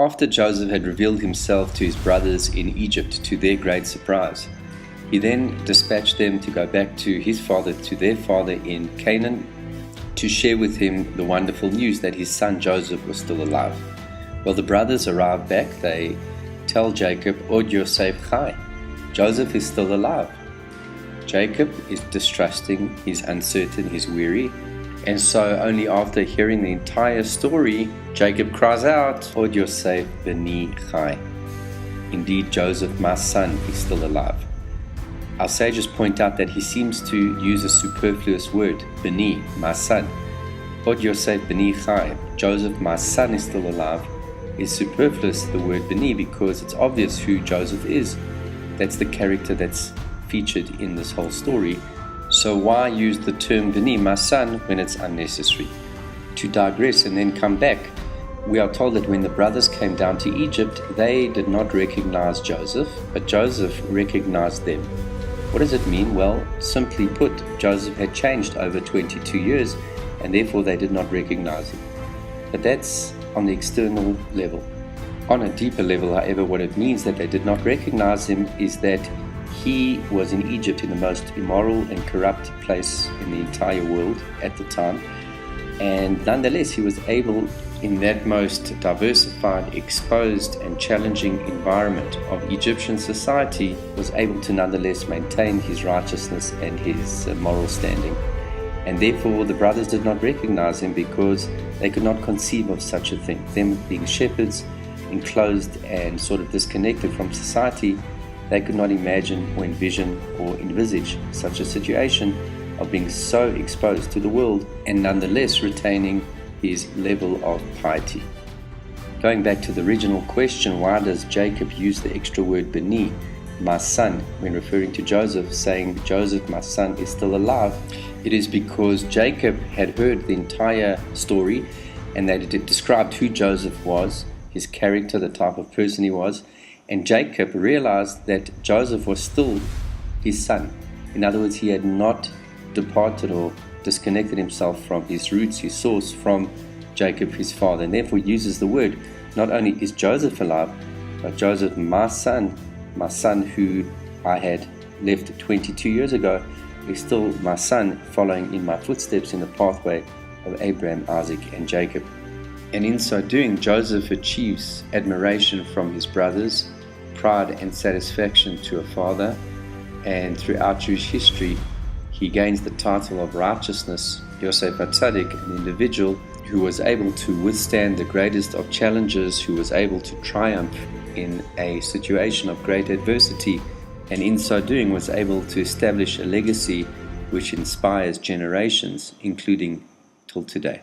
After Joseph had revealed himself to his brothers in Egypt to their great surprise, he then dispatched them to go back to their father in Canaan, to share with him the wonderful news that his son Joseph was still alive. Well, the brothers arrive back. They tell Jacob, Od Yosef Chai, Joseph is still alive. Jacob is distrusting, he's uncertain, he's weary, and so only after hearing the entire story, Jacob cries out, Od Yosef Beni Chai, indeed Joseph, my son, is still alive. Our sages point out that he seems to use a superfluous word, Beni, my son. Od Yosef Beni Chai, Joseph, my son, is still alive, is superfluous, the word Beni, because it's obvious who Joseph is. That's the character that's featured in this whole story. So why use the term Beni, my son, when it's unnecessary? To digress and then come back, we are told that when the brothers came down to Egypt, they did not recognize Joseph, but Joseph recognized them. What does it mean? Well, simply put, Joseph had changed over 22 years, and therefore they did not recognize him. But that's on the external level. On a deeper level, however, what it means that they did not recognize him is that he was in Egypt, in the most immoral and corrupt place in the entire world at the time. And nonetheless, he was able, in that most diversified, exposed and challenging environment of Egyptian society, was able to nonetheless maintain his righteousness and his moral standing. And therefore the brothers did not recognize him because they could not conceive of such a thing. Them being shepherds, enclosed and sort of disconnected from society, they could not imagine or envision or envisage such a situation of being so exposed to the world and nonetheless retaining his level of piety. Going back to the original question, why does Jacob use the extra word Beni, my son, when referring to Joseph, saying Joseph, my son, is still alive? It is because Jacob had heard the entire story and that it described who Joseph was, his character, the type of person he was, and Jacob realized that Joseph was still his son. In other words, he had not departed or disconnected himself from his roots, his source, from Jacob, his father, and therefore uses the word, not only is Joseph alive, but Joseph, my son who I had left 22 years ago, is still my son, following in my footsteps in the pathway of Abraham, Isaac, and Jacob. And in so doing, Joseph achieves admiration from his brothers, pride and satisfaction to a father, and throughout Jewish history, he gains the title of righteousness, Yosef HaTzadik, an individual who was able to withstand the greatest of challenges, who was able to triumph in a situation of great adversity, and in so doing was able to establish a legacy which inspires generations, including till today.